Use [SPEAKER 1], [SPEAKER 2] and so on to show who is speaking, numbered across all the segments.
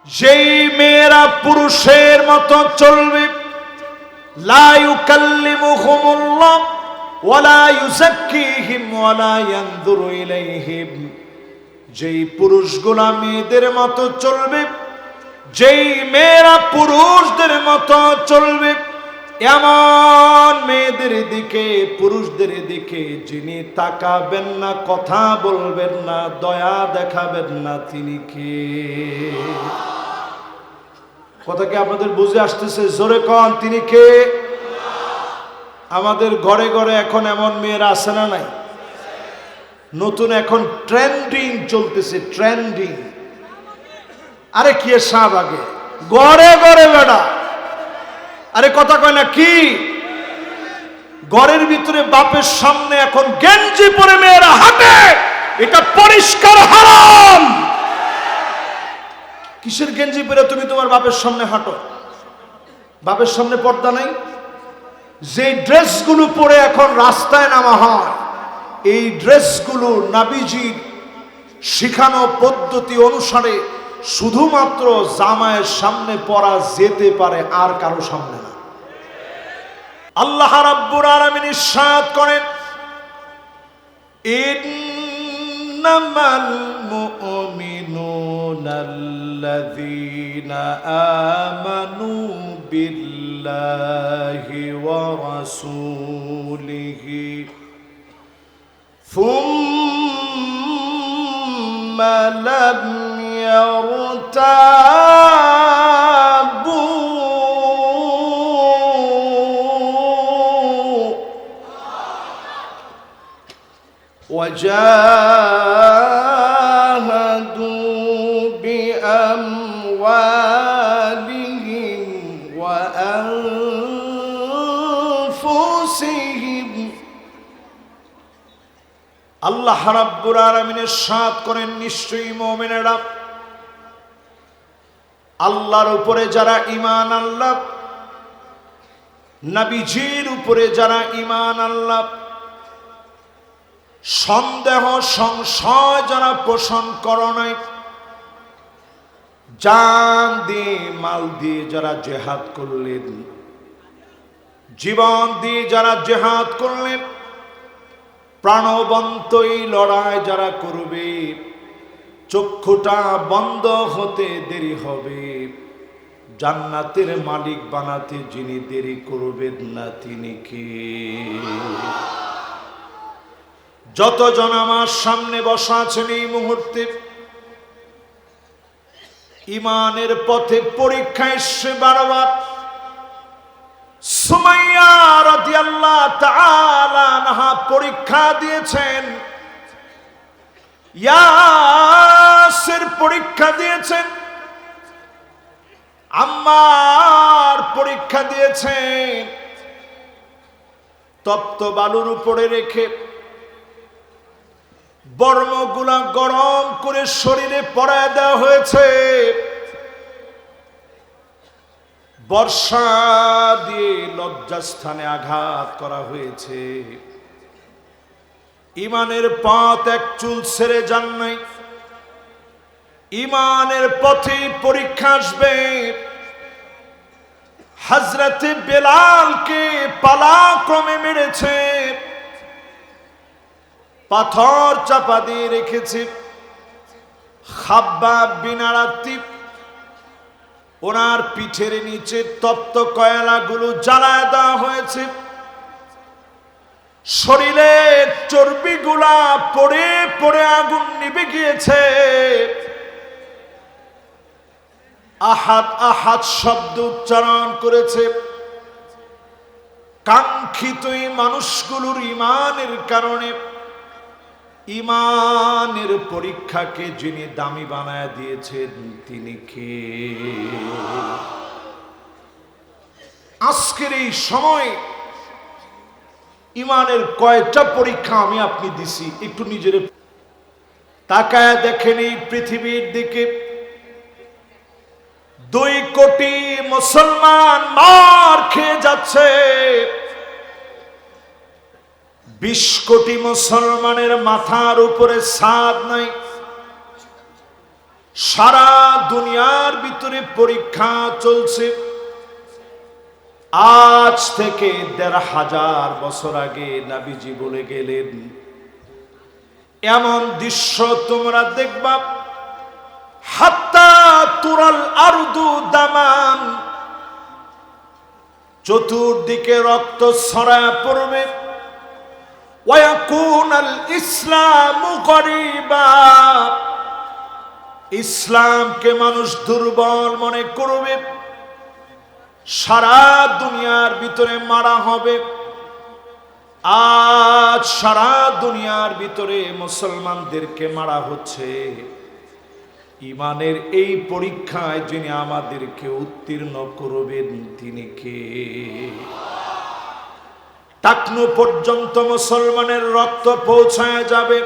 [SPEAKER 1] যেই মেয়েরা পুরুষের মতো চলবে, লা ইউকাল্লিমুহুমুল্লাহ ওয়ালা ইউযাক্কিহিম ওয়ালা ইয়ানযুরু ইলাইহিম, যেই পুরুষগুলা মেয়েদের মতো চলবে, যেই মেয়েরা পুরুষদের মতো চলবে, এমন মেয়েদের দিকে, পুরুষদের দিকে যিনি তাকাবেন না, কথা বলবেন না, দয়া দেখাবেন না, তিনি কে? কথা কি আপনাদের বুঝে আসতেছে? জোরে কন, তিনি কে? আমাদের ঘরে ঘরে এখন এমন মেয়েরা আছে না নাই? নতুন এখন ট্রেন্ডিং চলতেছে, ট্রেন্ডিং। আরে কি শাহবাগে ঘরে ঘরে বেড়া, আরে কথা কয় না কি? ঘরের ভিতরে বাপের সামনে এখন গেঞ্জি পরে মেয়েরা হাঁটে, এটা পরিষ্কার হারাম। কিসের গেঞ্জি পরে তুমি তোমার বাপের সামনে হাঁটো? বাপের সামনে পর্দা নাই? যে ড্রেসগুলো পরে এখন রাস্তায় নামা হয়, এই ড্রেসগুলো নবীজির শিখানো পদ্ধতি অনুসারে শুধুমাত্র জামায়ের সামনে পরা যেতে পারে, আর কারো সামনে না। আল্লাহ রাব্বুল আলামিন ইরশাদ করেন, ইন্নামাল মুমিনুনা আল্লাযীনা আমানু বিল্লাহি ওয়া রাসূলিহি সুম্মা লাম يرتابوا وجاهدوا بأموالهم وأنفسهم। আল্লাহ রাব্বুল আলামিন ইরশাদ করেন, নিশ্চয়ই মুমিনেরা, আল্লাহর উপরে যারা ঈমান আনলো, নবীজির উপরে যারা ঈমান আনলো, সন্দেহ সংশয় যারা পোষণ করে নাই, জান দিয়ে মাল দিয়ে যারা জিহাদ করলেন, জীবন দিয়ে যারা জিহাদ করলেন, প্রাণবন্ত এই লড়াই যারা করবে, চক্ষুটা বন্ধ হতে দেরি হবে, জান্নাতের মালিক বানাতে যিনি দেরি করবেন না, তিনি কে? যতজন আমার সামনে বসা আছেন এই মুহূর্তে, ঈমানের পথে পরীক্ষা এসে বারবার। সুমাইয়া রাদিয়াল্লাহু তাআলা আনহা পরীক্ষা দিয়েছেন, ইয়াসির পরীক্ষা দিয়েছেন, আম্মার পরীক্ষা দিয়েছেন। তপ্ত বালুর উপরে রেখে বর্মগুলা গরম করে শরীরে পরায় দেওয়া হয়েছে, বর্ষা দিয়ে লজ্জাস্থানে আঘাত করা হয়েছে। ঈমানের পথ এক চুল ছেড়ে যান নাই, ঈমানের পথে পরীক্ষা আসবে। হযরতে বেলালকে পালাক্রমে মেরেছে, পাথর চাপা দিয়ে রেখেছে। খাব্বাব বিন আরাত্তি, ওনার পিঠের নিচে তপ্ত কয়লাগুলো জ্বালায় দেওয়া হয়েছে, শরীরের চর্বিগুলা পড়ে পড়ে আগুন নিভে গিয়েছে। আহাদ আহাদ শব্দ উচ্চারণ করেছে। কাঙ্ক্ষিত এই মানুষগুলোর ঈমানের কারণে, ঈমানের পরীক্ষাকে যিনি দামি বানায় দিয়েছেন, তিনি কে? আজকের এই সময় ঈমানের কয়টা পরীক্ষা আমি আপনি দিছি, একটু নিজের তাকায় দেখেন। এই পৃথিবীর দিকে 2 কোটি মুসলমান মার খেয়ে যাচ্ছে। 20 কোটি মুসলমানের মাথার উপরে ছাদ নাই। সারা দুনিয়ার ভিতরে ভিতরে পরীক্ষা চলছে। আজ থেকে ১৫০০ বছর আগে নবীজি বলে গেলেন, এমন দৃশ্য তোমরা দেখবা, হাত্তা তুরাল আরদু দামান, চতুর্দিকে রক্ত ছড়ায় পড়বে, ওয়ায়াকুনাল ইসলামু গরিবা, ইসলামকে মানুষ দুর্বল মনে করবে, সারা দুনিয়ার ভিতরে মারা হবে। আজ সারা দুনিয়ার ভিতরে মুসলমানদেরকে মারা হচ্ছে। ঈমানের এই পরীক্ষায় যিনি আমাদেরকে উত্তীর্ণ করবেন তিনি কে? টাকনু পর্যন্ত মুসলমানের রক্ত পৌঁছায় যাবে।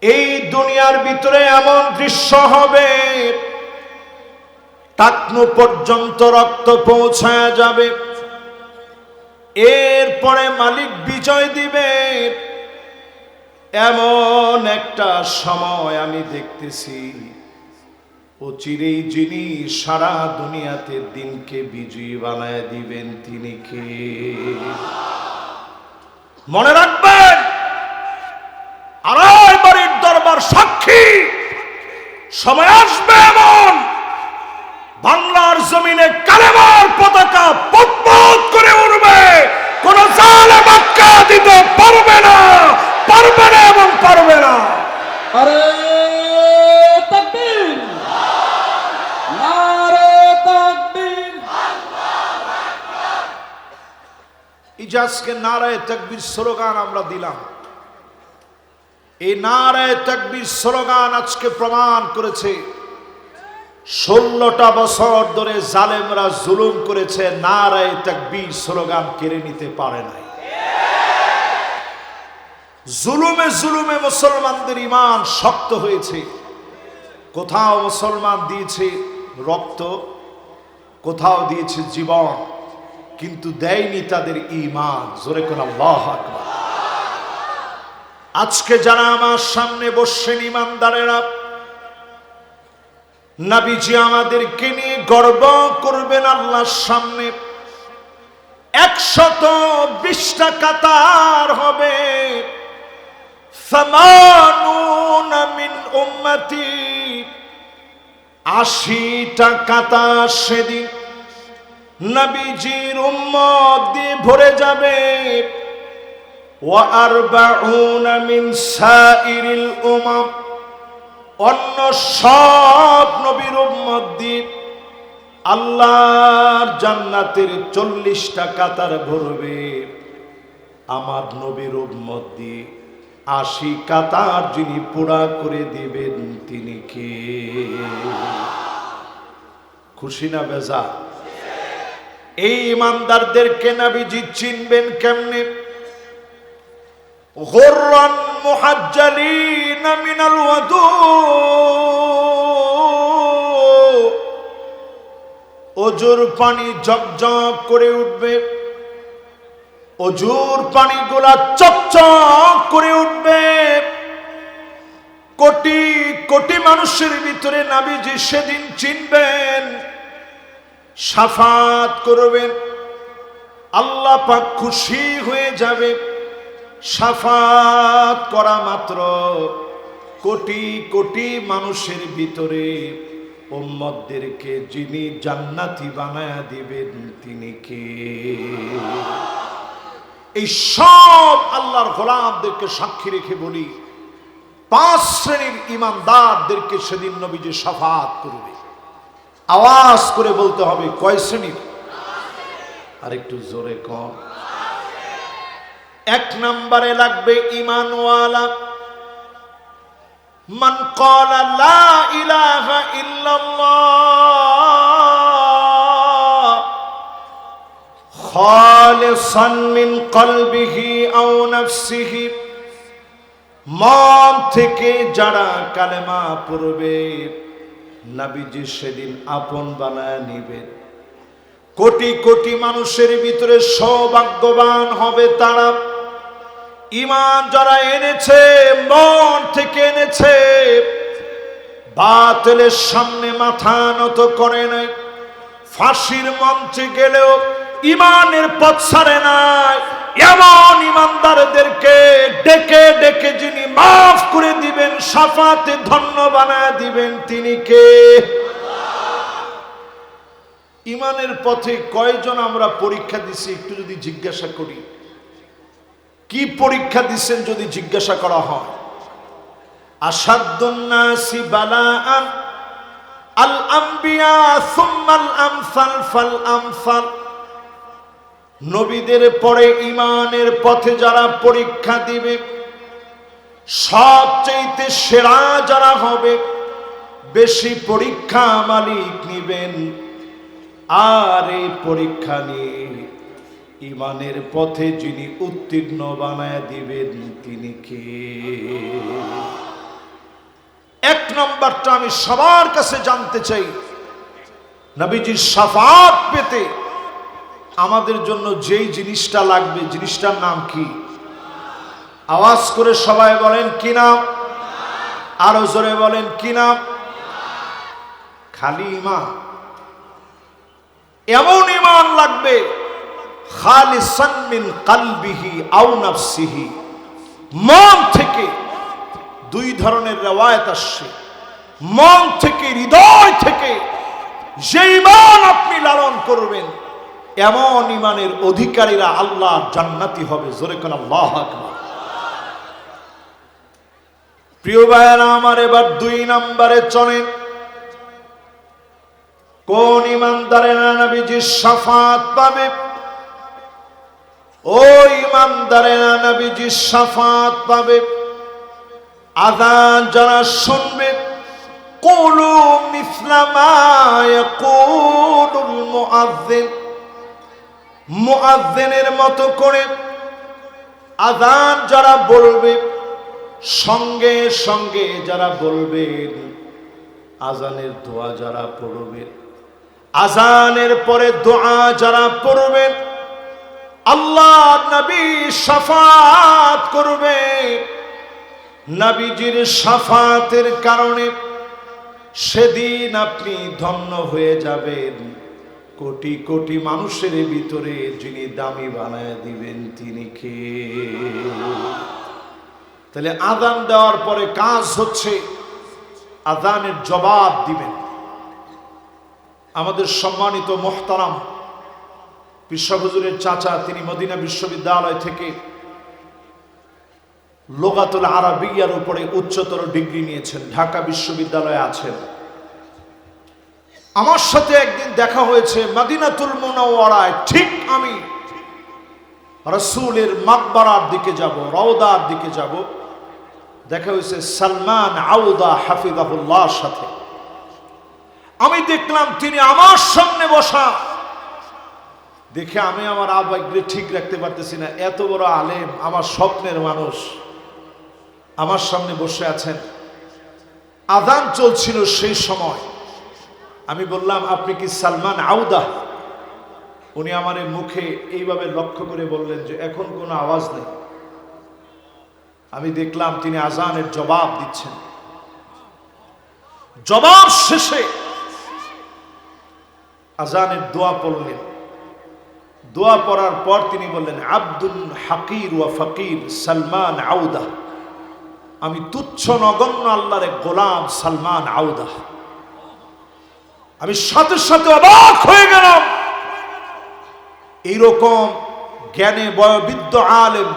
[SPEAKER 1] এই দুনিয়ার ভিতরে এমন দৃশ্য হবে, টাকনু পর্যন্ত রক্ত পৌঁছায় যাবে। এরপরে মালিক বিজয় দিবে। এমন একটা সময় আমি দেখতেছি, অচিরেই যিনি সারা দুনিয়াতে দিনকে বিজয়ী বানায় দিবেন তিনি কে? মনে রাখবেন, আড়াই বাড়ির দরবার সাক্ষী, সময় আসবে এমন বাংলার জমিনে কালেমার পতাকা পতপত করে উঠবে, কোন জালেম আটকা দিতে পারবে না, পারবে না এবং পারবে না।
[SPEAKER 2] আরে তাকবীর, নারে তাকবীর।
[SPEAKER 1] ইজাজকে নারায়ে তাকবীর স্লোগান আমরা দিলাম। এই নারায়ে তাকবীর স্লোগান আজকে প্রমাণ করেছে 16টা বছর ধরে জালেমরা জুলুম করেছে, নারায়ে তাকবীর স্লোগান কেড়ে নিতে পারে নাই। জুলুমে জুলুমে মুসলমানদের ঈমান শক্ত হয়েছে। কোথাও মুসলমান দিয়েছে রক্ত, কোথাও দিয়েছে জীবন, কিন্তু দেয়নি তাদের ঈমান। জোরে কোন আল্লাহু আকবার। আজকে যারা আমার সামনে বসছেন ঈমানদারেরা, নবীজি আমাদেরকে নিয়ে গর্ব করবেন আল্লাহর সামনে। 120টা কাতার হবে, সামানুনা মিন উম্মতি, 80টা কাতার সেদিন নবীজির উম্মত দিয়ে ভরে যাবে। ওয়া আরবাউনা মিন সাইরিল উমাম, অন্য সব নবীর উম্মত দিয়ে আল্লাহর জান্নাতের 40টা কাতার ভরবে। আমার নবীর উম্মত দিয়ে 80 কাতার যিনি পুরা করে দিবেন তিনি কে? খুশি না বেজা? এই ঈমানদারদেরকে নবীজি চিনবেন কেমনে? গুররান মুহাজ্জালিন মিনাল ওয়াদু, ওজুর পানি ঝকঝক করে উঠবে, অজুর পানিগুলা চকচক করে উঠবে। কোটি কোটি মানুষের ভিতরে নবীজি সেদিন চিনবেন, শাফাত করবেন। আল্লাহ পাক খুশি হয়ে যাবে। শাফাত করা মাত্র কোটি কোটি মানুষের ভিতরে উম্মতদেরকে যিনি জান্নাতি বানায়া দিবেন তিনি কে? এই সব আল্লাহর গোলামদেরকে সাক্ষী রেখে বলি, 5 শ্রেণীর ঈমানদারদেরকে সেদিন নবীজি শাফাত করবে। আওয়াজ করে বলতে হবে, কয় শ্রেণীর? আর একটু জোরে কম। 1 নম্বরে লাগবে ঈমানওয়ালা। মান ক্বালা লা ইলাহা ইল্লাল্লাহ খালিসান মিন কলবিহি আও নাফসিহি, মন থেকে যারা কালেমা পড়বে নবীজি সেদিন আপন বানায় নিবেন। কোটি কোটি মানুষের ভিতরে সৌভাগ্যবান হবে তারা, ঈমান যারা এনেছে, মন থেকে এনেছে, বাতিলের সামনে মাথা নত করে নাই, ফাঁসির মঞ্চে গেলেও ইমানের পথ ছাড়ে নাই। এমন ইমানদারদেরকে ডেকে ডেকে যিনি মাফ করে দিবেন, শাফাতে ধন্য বানায় দিবেন, তিনি কে? ইমানের পথে কয়জন আমরা পরীক্ষা দিছি একটু যদি জিজ্ঞাসা করি, কি পরীক্ষা দিচ্ছেন যদি জিজ্ঞাসা করা হয়? আসাদুন নাসি বালাআন আল আম্বিয়া সুম্মাল আমসাল ফাল আমসাল। নবীদের পরে ইমানের পথে যারা পরীক্ষা দিবে, সবচেয়ে সেরা যারা হবে, বেশি পরীক্ষা মালিক নিবেন। আর এই পরীক্ষা নিয়ে ইমানের পথে যিনি উত্তীর্ণ বানায় দিবেন, তিনি কে? এক নম্বরটা আমি সবার কাছে জানতে চাই, নবীজির শাফাত পেতে আমাদের জন্য যেই জিনিসটা লাগবে, জিনিসটার নাম কি? আওয়াজ করে সবাই বলেন কি নাম? আরো জোরে বলেন কি নাম? খালি ঈমান। এমন ঈমান লাগবে খালিসান মিন কলবিহি আও নাফসিহি, মন থেকে। দুই ধরনের riwayat আসছে, মন থেকে, হৃদয় থেকে যে ঈমান আপনি লালন করবেন, এমন ঈমানের অধিকারীরা আল্লাহর জান্নাতি হবে। জোরে কোন আল্লাহু আকবার। প্রিয় ভাইরা আমার, এবার দুই নম্বরে চলেন। কোন ঈমানদারেরা নবীজির শাফাত পাবে? ও ঈমানদারেরা নবীজির শাফাত পাবে আযান যারা শুনবে, কুলু মিসলা মা ইয়াকুলুল মুআজ্জিন, মুআজ্জিনের মতো করে আযান যারা বলবে, সঙ্গে সঙ্গে যারা বলবেন, আযানের দোয়া যারা পড়বেন, আযানের পরে দোয়া যারা পড়বেন, আল্লাহ নবী শাফাত করবে। নবীজির শাফাতের কারণে সেদিন আপনি ধন্য হয়ে যাবেন। কোটি কোটি মানুষের ভিতরে যিনি দামি বানায় দিবেন, তিনি কে? তাহলে আযান দেওয়ার পরে কাজ হচ্ছে আযানের জবাব দিবেন। আমাদের সম্মানিত মুহতারাম পিসা হুজুরের চাচা, তিনি মদিনা বিশ্ববিদ্যালয় থেকে লুগাতুল আরাবিয়ার উপরে উচ্চতর ডিগ্রি নিয়েছেন, ঢাকা বিশ্ববিদ্যালয়ে আছেন। আমার সাথে একদিন দেখা হয়েছে মদিনাতুল মুনাওয়ারায়। ঠিক আমি রাসূলের মাকবারার দিকে যাব, রওদার দিকে যাব, দেখা হয়েছে সালমান আউদা হাফিজাহুল্লাহর সাথে। আমি দেখলাম তিনি আমার সামনে বসা। দেখে আমি আমার আবেগকে ঠিক রাখতে পারতেছি না। এত বড় আলেম, আমার স্বপ্নের মানুষ, আমার সামনে বসে আছেন। আযান চলছিল সেই সময়। আমি বললাম, আপনি কি সালমান আউদা? উনি আমার মুখে এইভাবে লক্ষ্য করে বললেন যে এখন কোনো আওয়াজ নেই। আমি দেখলাম তিনি আযানের জবাব দিচ্ছেন। জবাব শেষে আযানের দোয়া পড়লেন। দোয়া পড়ার পর তিনি বললেন, আব্দুল হাকির ওয়া ফকির সালমান আউদা, আমি তুচ্ছ নগণ্য আল্লাহর এক গোলাম সালমান আউদা। আমি সাথে সাথে অবাক হয়ে গেলাম। এইরকম জ্ঞানে বয়োবৃদ্ধ আলেম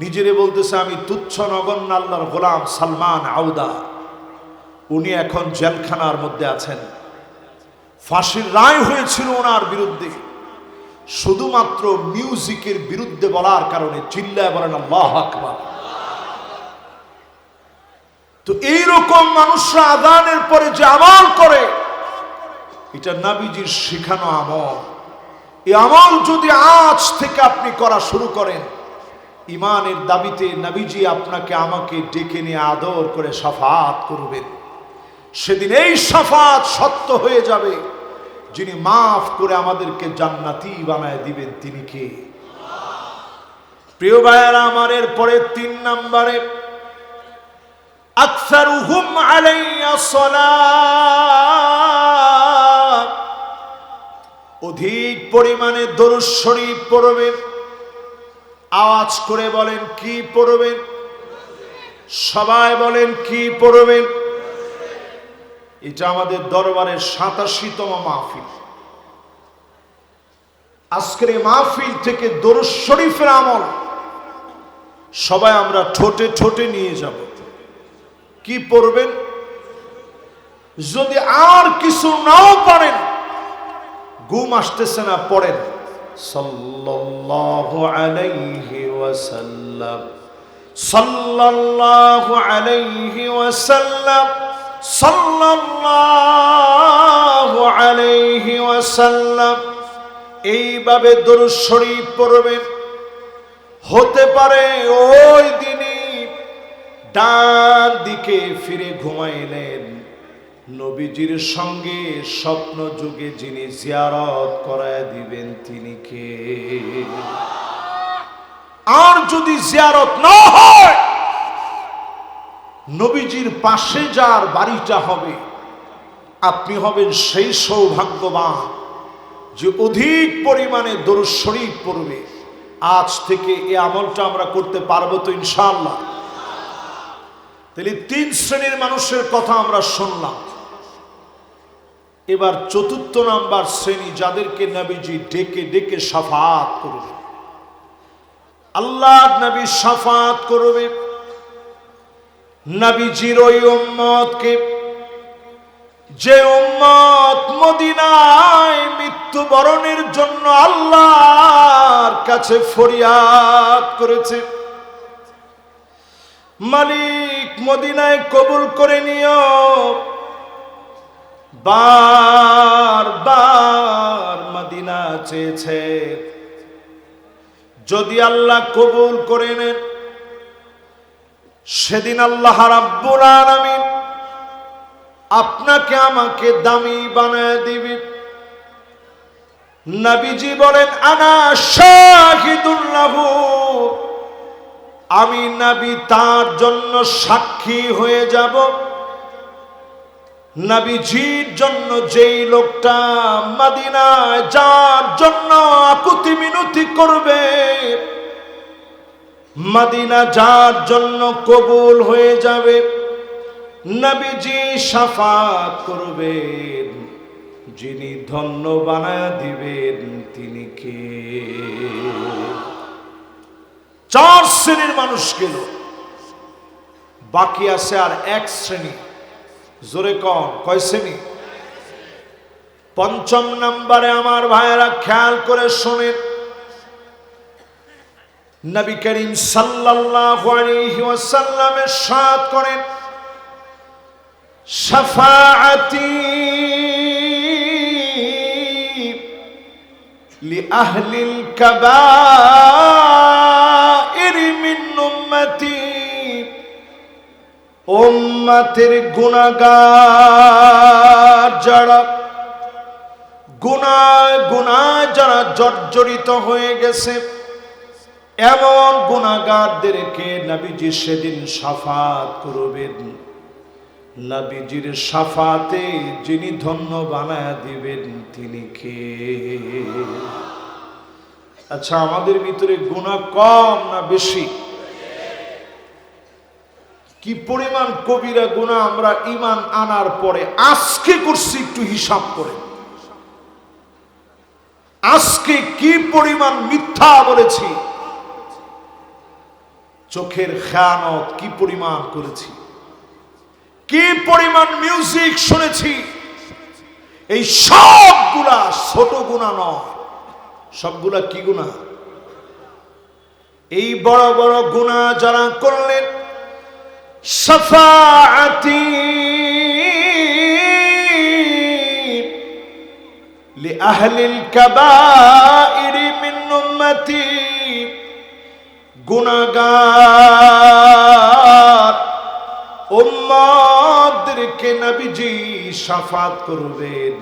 [SPEAKER 1] নিজেরে বলতেছে আমি তুচ্ছ নগণ্য আল্লাহর গোলাম সালমান আউদা। উনি এখন জেলখানার মধ্যে আছেন। ফাঁসির রায় হয়েছিল ওনার বিরুদ্ধে, শুধুমাত্র মিউজিকের বিরুদ্ধে বলার কারণে। চিল্লায় বলেন আল্লাহু আকবার। তো এইরকম মানুষরা আযানের পরে যে আমল করে, এটা নবীজির শিখানো আমল। এই আমল যদি আজ থেকে আপনি করা শুরু করেন, ইমানের দাবিতে নবীজি আপনাকে আমাকে ডেকে নিয়ে আদর করে শাফাত করবেন। সেদিন এই শাফাত সত্য হয়ে যাবে। যিনি মাফ করে আমাদেরকে জান্নাতি বানায় দিবেন, তিনি কে? প্রিয় ভাইয়েরা আমার, এর পরে 3 নম্বরে আকসারুহুম আলাইয়া সালাত, অধিক পরিমাণে দরুদ শরীফ পড়বেন। আওয়াজ করে বলেন কি পড়বেন? সবাই বলেন কি পড়বেন? এটা আমাদের দরবারের 87তম মাহফিল। আজকের এই মাহফিল থেকে দরুদ শরীফের আমল সবাই আমরা ঠোঁটে ঠোঁটে নিয়ে যাব। কি পড়বেন? যদি আর কিছু নাও পারেন, ঘুম আসতেছে না, পড়েন সাল্লাল্লাহু আলাইহি ওয়াসাল্লাম, সাল্লাল্লাহু আলাইহি ওয়াসাল্লাম, সাল্লাল্লাহু আলাইহি ওয়াসাল্লাম। এইভাবে দরুদ শরীফ পড়বেন। হতে পারে ওই দিনই ডান দিকে ফিরে ঘুমাইলেন, নবীজির সঙ্গে স্বপ্ন যুগে যিনি জিয়ারত করায় দিবেন তিনি কে? আর যদি জিয়ারত না হয়, নবীজির পাশে যার বাড়িটা হবে, আপনি হবেন সেই সৌভাগ্যবান যে অধিক পরিমাণে দরুদ শরীফ পড়বে। আজ থেকে এই আমলটা আমরা করতে পারবো তো ইনশাআল্লাহ? তাহলে 3 শ্রেণীর মানুষের কথা আমরা শুনলাম। এবার 4র্থ নাম্বার শ্রেণী, যাদেরকে নবীজি ডেকে ডেকে শাফাআত করবে। আল্লাহর নবী শাফাআত করবে নবীজির ওই উম্মতকে, যে উম্মত মদিনায় মৃত্যুবরণের জন্য আল্লাহর কাছে ফরিয়াদ করেছে, মালিক মদিনায় কবুল করে নিও। বারবার মদিনা চেয়েছে, যদি আল্লাহ কবুল করে নেন, সেদিন আল্লাহ রাব্বুল আলামিন আপনাকে আমাকে দামি বানায় দিবে। নবীজি বলেন আনা শাহিদুল লাহু, আমি নবী তার জন্য সাক্ষী হয়ে যাব। নবীজির জন্য যেই লোকটা মদিনায় যার জন্য আকুতি মিনতি করবে, মদিনা যার জন্য কবুল হয়ে যাবে, নবীজি শাফাত করবেন। যিনি ধন্য বানায় দিবেন তিনি কে? 4 শ্রেণীর মানুষ গেল, বাকি আছে আর 1 শ্রেণী। জোরে কন, কয় শ্রেণী? 5ম নম্বরে আমার ভাইয়েরা খেয়াল করে শোনেন, নবী করিম সাল্লাল্লাহু আলাইহি ওয়াসাল্লাম ইরশাদ করেন, শাফাআতি লিআহলিল কাবাইর মিন উম্মতি, উম্মতের গুনাহগার যারা, গুনাহ যারা জর্জরিত হয়ে গেছে, এমন গুনাহগারদেরকে নবীজি সেদিন শাফাত করবেন। নবীজির শাফাতে যিনি ধন্য বানায় দিবেন তিনি কে? আচ্ছা, আমাদের ভিতরে গুনাহ কম না বেশি? কি পরিমাণ কবিরা গুনাহ আমরা ঈমান আনার পরে আজকে করছি, একটু হিসাব করে। আজকে কি পরিমাণ মিথ্যা বলেছি, চোখের খেয়ানত কি পরিমাণ করেছি, কি পরিমাণ মিউজিক শুনেছি। এই সবগুলা ছোট গুনাহ নয়, সবগুলা কি গুনাহ? এই বড় বড় গুনাহ যারা করলেন, শাফাআতি লিআহলিল কাবাইর মিন উম্মতি, গুনাহগার উম্মতদেরকে নবীজি শাফাত করবেন।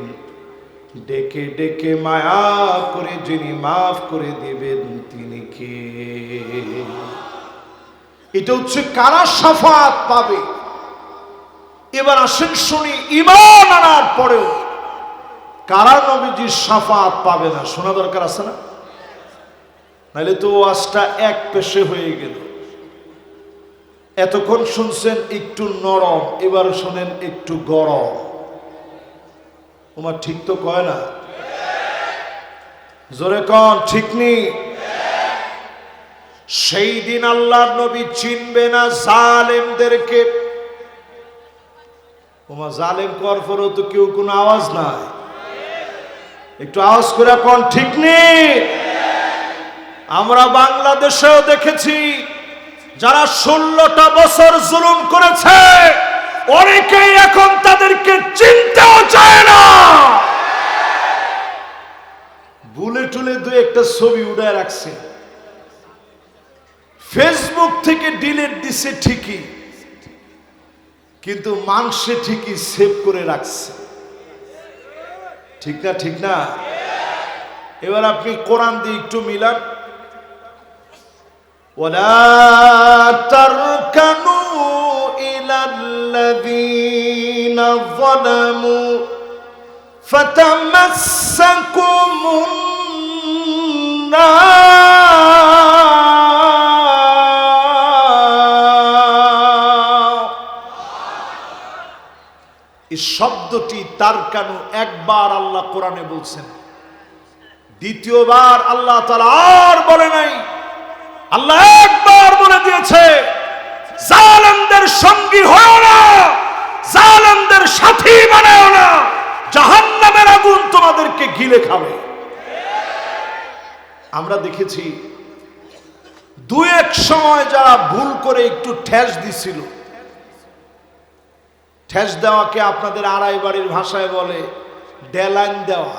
[SPEAKER 1] ডেকে ডেকে মায়া করে যিনি মাফ করে দিবেন তিনি কে? এটা হচ্ছে কারা শাফাত পাবে? এবার আসেন শুনি, ঈমান আনার পরেও কারা নবীজির শাফাত পাবে না, শোনা দরকার আছে না? নাহলে তো ওয়াজটা এক পেশে হয়ে গেল। এতক্ষণ শুনছেন একটু নরম, এবার শোনেন একটু গরম। তোমার ঠিক তো কয় না? জোরে কন ঠিক নেই? সেই দিন আল্লাহর নবী চিনবে না জালেমদেরকে। তোমার জালেম কর পরেও তো কেউ কোনো আওয়াজ নাই, একটু আওয়াজ করে কন ঠিক নেই? আমরা বাংলাদেশেও দেখেছি যারা 16টা বছর জুলুম করেছে, অনেকেই এখন তাদেরকে চিনতেও চায় না। বুলে টুলে দু একটা ছবি উড়ায় রাখছে, ফেসবুক থেকে ডিলিট দিছে ঠিকই, কিন্তু মানুষে ঠিকই সেভ করে রাখছে। ঠিক না? ঠিক না? এবার আপনি কোরআন দিয়ে একটু মিলান। ولا تركنوا إلى الذين ظلموا فتمسكم النار। এই শব্দটি তারকানু একবার আল্লাহ কোরআনে বলছেন, দ্বিতীয়বার আল্লাহ তাআলা আর বলে নাই। আল্লাহ একবার বলে দিয়েছে, জালেমদের সঙ্গী হয়ো না, জালেমদের সাথী বানায়ো না, জাহান্নামের আগুন তোমাদেরকে গিলে খাবে। আমরা দেখেছি দু এক সময় যারা ভুল করে একটু ঠেস দিছিল, ঠেস দেওয়াকে আপনাদের আড়াই বাড়ির ভাষায় বলে ডেলাইন দেওয়া।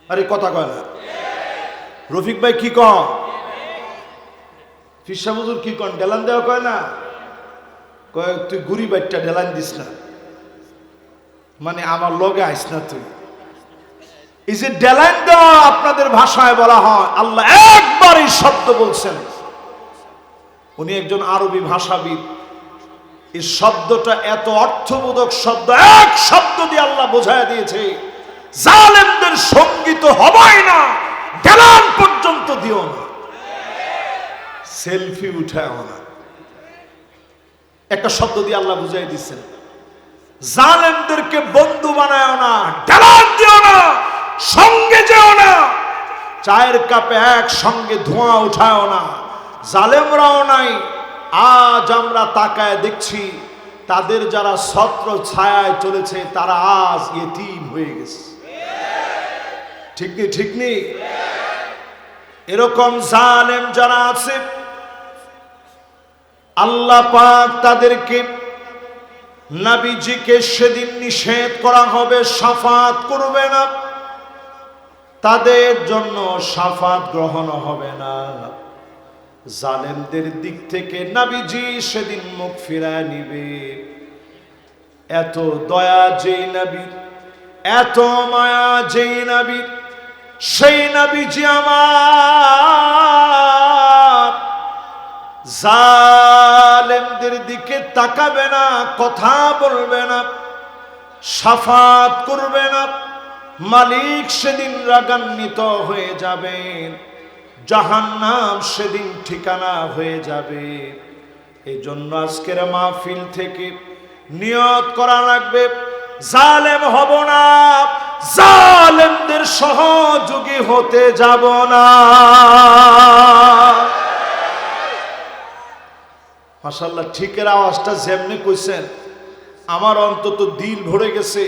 [SPEAKER 1] আরে কথা কয় না? রফিক ভাই কি কন? ফিরসা হুজুর কি কন? ডেলান দেওয়া কয় না? কয় তুই গুড়ি বাইটটা ডেলান দিস না, মানে আমার লগে আইস না তুই। এই যে ডেলান দেওয়া আপনাদের ভাষায় বলা হয়, আল্লাহ একবার এই শব্দ বলছেন। উনি একজন আরবি ভাষাবিদ। এই শব্দটা এত অর্থবোধক শব্দ, এক শব্দ দিয়ে আল্লাহ বোঝায় দিয়েছে, জালেমদের সঙ্গী তো হবেই না, ডেলান পর্যন্ত দিও না, সেলফি উঠাও না। একটা শব্দ দিয়ে আল্লাহ বুঝাই দিচ্ছেন, জালেমদেরকে বন্ধু বানায় না, ডেলান দিও না, সঙ্গে যেও না, চায়ের কাপে এক সঙ্গে ধোঁয়া উঠাও না। জালেমরাও নাই, আজ আমরা তাকায় দেখছি তাদের যারা ছত্র ছায়ায় চলেছে তারা আজ ইতিম হয়ে গেছে। ঠিক নেই? ঠিক নেই? এরকম জালেম যারা আছে, আল্লাহ পাক তাদেরকে, নবীজিকে সেদিন নিষেধ করা হবে, শাফাত করবে না, তাদের জন্য শাফাত গ্রহণ হবে না। জালেমদের দিক থেকে নবীজি সেদিন মুখ ফিরায় নিবে। এত দয়া যেই নবীর, এত মায়া যেই নবীর, সেই নবীজি আমার জালেমদের দিকে তাকাবে না, কথা বলবে না, শাফাত করবে না। মালিক সেদিন রাগান্বিত হয়ে যাবেন, জাহান্নাম সেদিন ঠিকানা হয়ে যাবে। এই জন্য আজকের মাহফিল থেকে নিয়ত করা লাগবে, জালেম হব না, জালেমদের সহযোগী হতে যাব না। মাশাআল্লাহ, ঠিকের আওয়াজটা যেমনি কইছেন আমার অন্তত দিল ভরে গেছে।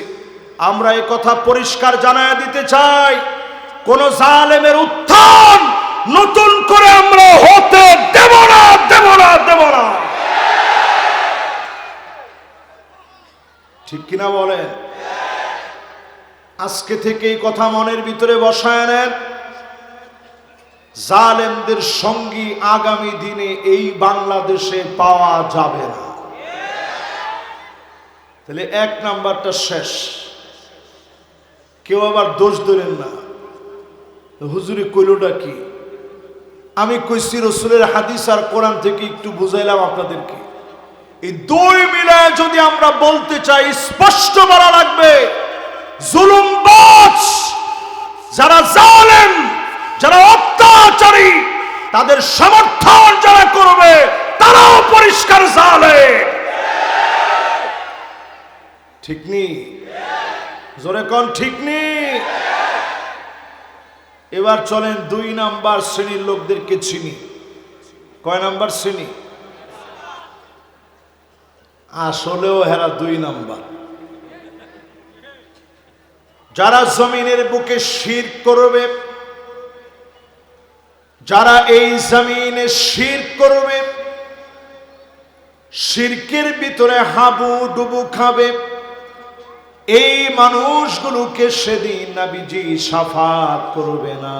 [SPEAKER 1] আমরা এই কথা পরিষ্কার জানায় দিতে চাই, কোন জালেমের উত্থান নতুন করে আমরা হতে দেব না, দেব না, দেব না। ঠিক কিনা বলেন? আজকে থেকে এই কথা মনের ভিতরে বসায় নেন, জালেমদের সঙ্গী আগামী দিনে এই বাংলাদেশে পাওয়া যাবে না। তাহলে এক নাম্বারটা শেষ। কেউ আবার দোষ ধরেন না, হুজুরি কইলটা কি? আমি কইছি রসুলের হাদিস আর কোরআন থেকে একটু বুঝাইলাম আপনাদেরকে। এই দুই মিলে যদি আমরা বলতে চাই, স্পষ্ট বলা লাগবে, জুলুমবাজ যারা জালেম, যারা অত্যাচারী, তাদের সমর্থন যারা করবে তারাও পরিষ্কার জালেম। ঠিক নেই? জোরে কোন ঠিক নেই? এবার চলেন 2 নাম্বার শ্রেণীর লোকদেরকে চিনি। কয় নাম্বার শ্রেণী? আসলেও হেরা 2 নাম্বার। যারা জমিনের বুকে শিরক করবে, যারা এই জমিনে শিরক করবে, শিরকের ভিতরে হাবুডুবু খাবে, এই মানুষগুলোকে সেদিন নবীজি শাফাত করবে না।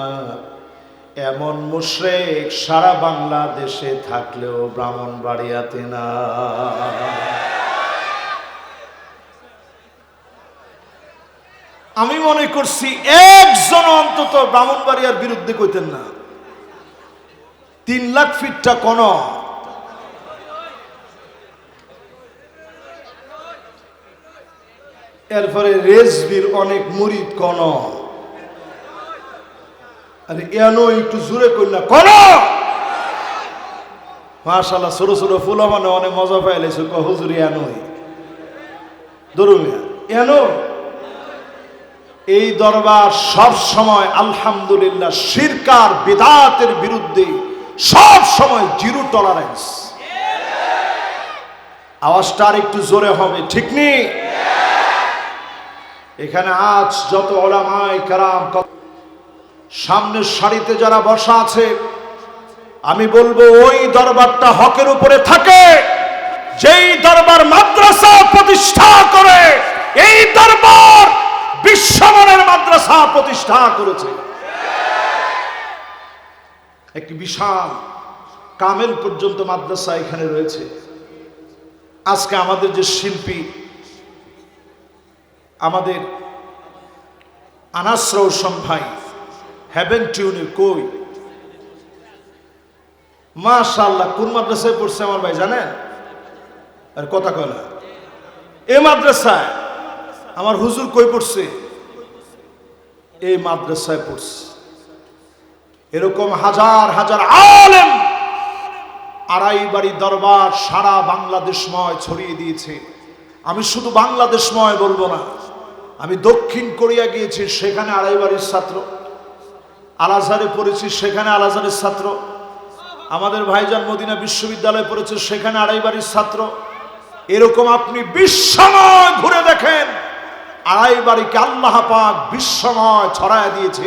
[SPEAKER 1] এমন মুশরিক সারা বাংলাদেশে থাকলেও ব্রাহ্মণবাড়িয়াতে না। আমি মনে করছি একজন অন্তত ব্রাহ্মণবাড়িয়ার বিরুদ্ধে কইতেন না। 3 লাখ ফিটটা কোন এরপরে রেজবির অনেক মুরিদ কোন, আরে এনো একটু জোরে কই না কোন। মাশাআল্লাহ, ছোট ছোট ফুল মানে অনেক মজা পাইলেছে। হুজুর এনোই দরুমিয়া এনো। এই দরবার সব সময় আলহামদুলিল্লাহ শিরকার বিদআতের বিরুদ্ধে সব সময় জিরো টলারেন্স। আওয়াজটা আর একটু জোরে হবে, ঠিক নেই? এখানে আজ যত উলামায়ে কেরাম সামনের সারিতে যারা বসা আছে, আমি বলবো ওই দরবারটা হকের উপরে থাকে। যেই দরবার মাদ্রাসা প্রতিষ্ঠা করে, এই দরবার বিশ্বমানের মাদ্রাসা প্রতিষ্ঠা করেছে। একটি বিশাল কামেল পর্যন্ত মাদ্রাসা এখানে রয়েছে। আজকে আমাদের যে শিল্পী, আমাদের আনাস রওশন ভাই হেভেন টিউনের কই, মাশাআল্লাহ, কোন মাদ্রাসায় পড়ছে আমার ভাই জানেন? আর কথা কয় না। এই মাদ্রাসায় আমার হুজুর কই পড়ছে? এই মাদ্রাসায় পড়ছে। এরকম হাজার হাজার আলেম আড়াই বাড়ি দরবার সারা বাংলাদেশময় ছড়িয়ে দিয়েছে। আমি শুধু বাংলাদেশময় বলবো না, আমি দক্ষিণ কোরিয়া গিয়েছি, সেখানে আড়াই বাড়ির ছাত্র। আল আজহারে পড়েছি, সেখানে আল আজহারের ছাত্র। আমাদের ভাইজান মদিনা বিশ্ববিদ্যালয়ে পড়েছে, সেখানে আড়াই বাড়ির ছাত্র। এরকম আপনি বিশ্বময় ঘুরে দেখেন, আড়াই বাড়িকে আল্লাহ পাক বিশ্বময় ছড়ায় দিয়েছে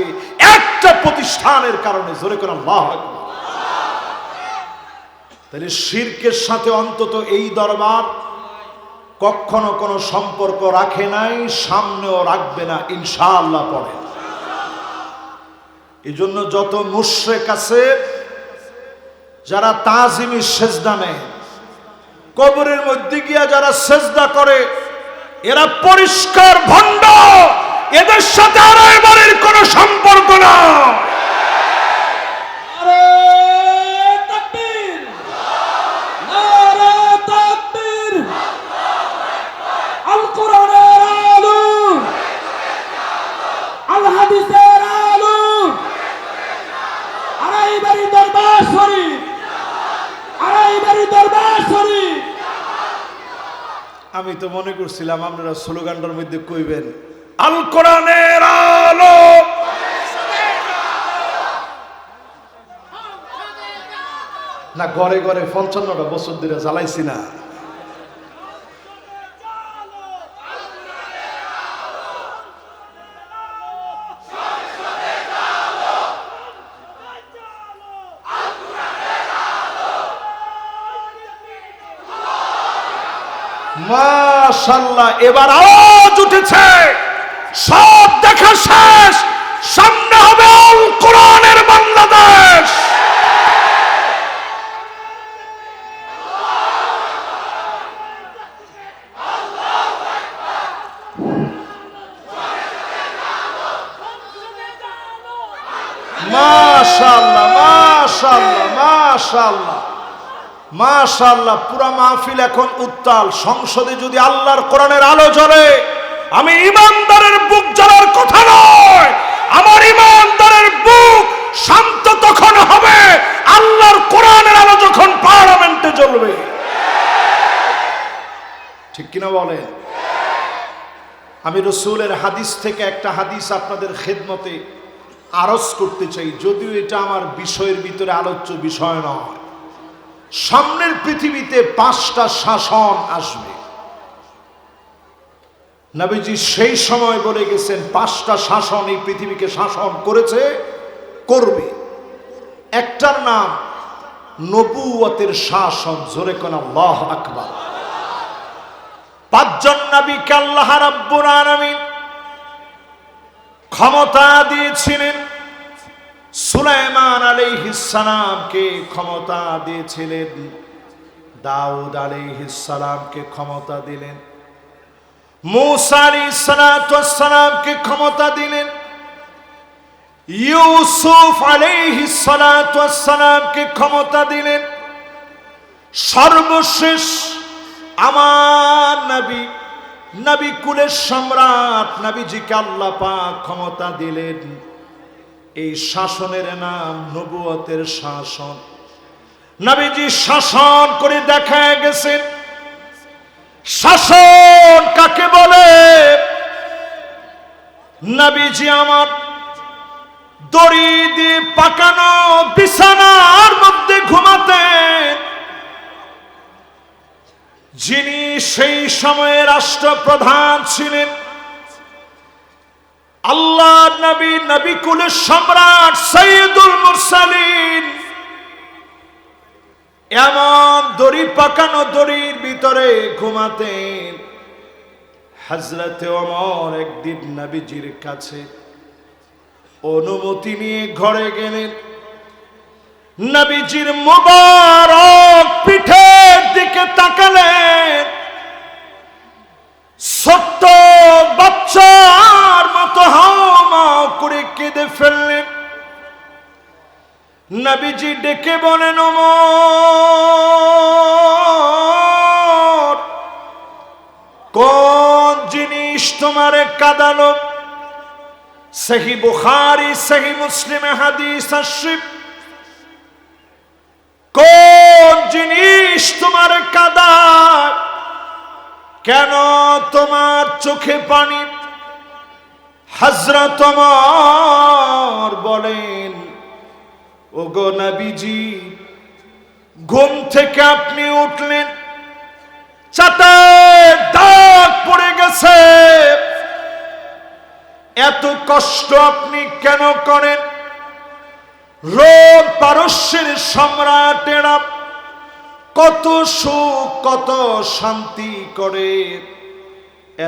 [SPEAKER 1] একটা প্রতিষ্ঠানের কারণে। জোরে করে আল্লাহু আকবার। তাহলে শিরকের সাথে অন্তত এই দরবার কখনো কোনো সম্পর্ক রাখে নাই, সামনেও রাখবে না ইনশাআল্লাহ। পড়ে এই জন্য যত মুশরিক আছে, যারা তাজিমি সেজদা নেয়, কবরের মধ্যে গিয়া যারা সেজদা করে, এরা পরিষ্কার ভণ্ড। এদের সাথে আড়াই বাড়ির কোনো সম্পর্ক না। আমি তো মনে করছিলাম আপনারা স্লোগানটার মধ্যে কইবেন আল কোরআনের আলো। না, ঘরে ঘরে 55টা বছর ধরে জ্বালাইছি না। মাশাআল্লাহ, এবার আওয়াজ উঠেছে, সব দেখা শেষ, সামনে হবে আল কোরআনের বাংলাদেশ। মাশাআল্লাহ, মাশাআল্লাহ, মাশাআল্লাহ, মাশাআল্লাহ, পুরা মাহফিল এখন উত্তাল। সংসদে যদি আল্লাহর কোরআনের আলো জ্বলে, আমি ইমানদারের বুক জ্বলার কথা নয়, আমার ইমানদারের বুক শান্ত তখন হবে আল্লাহর কোরআনের আলো যখন পার্লামেন্টে জ্বলবে। ঠিক কিনা বলেন? আমি রাসূলের হাদিস থেকে একটা হাদিস আপনাদের খেদমতে আরজ করতে চাই, যদিও এটা আমার বিষয়ের ভিতরে আলোচ্য বিষয় নয়। সামনের পৃথিবীতে 5টা শাসন আসবে। নবীজি সেই সময় বলে গেছেন 5টা শাসন এই পৃথিবীকে শাসন করেছে, করবে। একটার নাম নবুয়তের শাসন। জোরে কোন আল্লাহু আকবার। 5 জন নবীকে আল্লাহ রাব্বুল আলামিন ক্ষমতা দিয়েছিলেন। সুলাইমান আলাইহিস সালামকে ক্ষমতা দিয়েছিলেন, দাউদ আলাইহিস সালামকে ক্ষমতা দিলেন, মূসা আলাইহিস সালামকে ক্ষমতা দিলেন, ইউসুফ আলাইহিস সালামকে ক্ষমতা দিলেন। সর্বশেষ আমার নবী, নবী কুলের সম্রাট নবীজিকে আল্লাহ পাক ক্ষমতা দিলেন। এই শাসনের নাম নবুয়তের শাসন। নবীজি শাসন করে দেখা গেছে। শাসন কাকে বলে? নবীজি আমার দড়ি দিয়ে পাকানো বিছানার মধ্যে ঘুমাতেন। যিনি সেই সময়ে রাষ্ট্রপ্রধান ছিলেন, আল্লাহ নবী, নবী কুলের সম্রাট সাইয়্যিদুল মুরসালিন, এমন দড়ি পাকানো দড়ির ভিতরে ঘুমাতেন। হযরতে ওমর একদিন নবীজির কাছে অনুমতি নিয়ে ঘরে গেলেন। নবীজির মুবারক পিঠের দিকে তাকালেন। ছোট্ট বাচ্চার মতো হাওমাও করে কেঁদে ফেললেন। নবীজি ডেকে বলেন, ওমর, কোন জিনিস তোমারে কাঁদালো? সহিহ বুখারী, সহিহ মুসলিমে হাদিস আসছে। কোন জিনিস তোমার কাঁদায়? কেন তোমার চোখে পানি? হযরত ওমর বলেন, ওগো নবীজি, ঘুম থেকে আপনি উঠলেন, চাতে দাগ পড়ে গেছে, এত কষ্ট আপনি কেন করেন? রোম পারস্যের সম্রাটেরা কত সুখ কত শান্তি করে,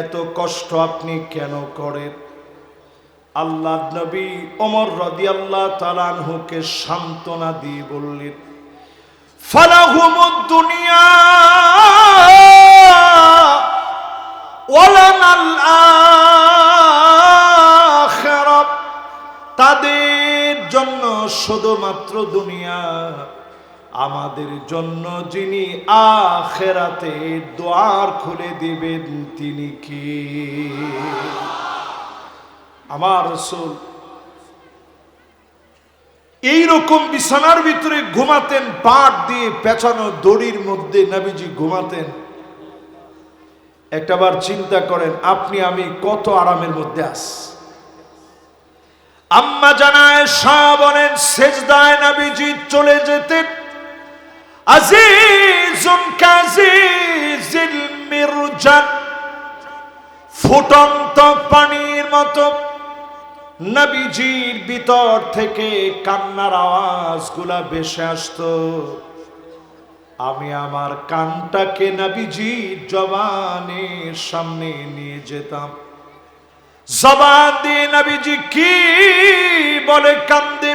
[SPEAKER 1] এত কষ্ট আপনি কেন করেন? আল্লাহ নবী ওমর রাদিয়াল্লাহু তাআলা আনহুকে সান্ত্বনা দিয়ে বললেন, ফালাহুমুদ দুনিয়া ওয়ালানাল আখিরাহ, তাদের জন্য শুধুমাত্র দুনিয়া, আমাদের জন্য যিনি আখিরাতে দ্বার খুলে দিবেন তিনি কে? আমার রাসূল এইরকম বিছানার ভিতরে ঘুমাতেন, পাট দিয়ে পেঁচানো দড়ির মধ্যে নবীজি ঘুমাতেন। একটাবার চিন্তা করেন, আপনি আমি কত আরামের মধ্যে আছি। আম্মা জানা আয়েশা বলেন, সেজদায় নবীজি চলে যেতেন। আজিজুন কাজিজিল মিরজান, ফুটন্ত পানির মতো নবীজির ভিতর থেকে কান্নার আওয়াজগুলা ভেসে আসতো। আমি আমার কানটাকে নবীজির জবানের সামনে নিয়ে যেতাম। জবান দিয়ে নবীজি কি বলে কান্দে,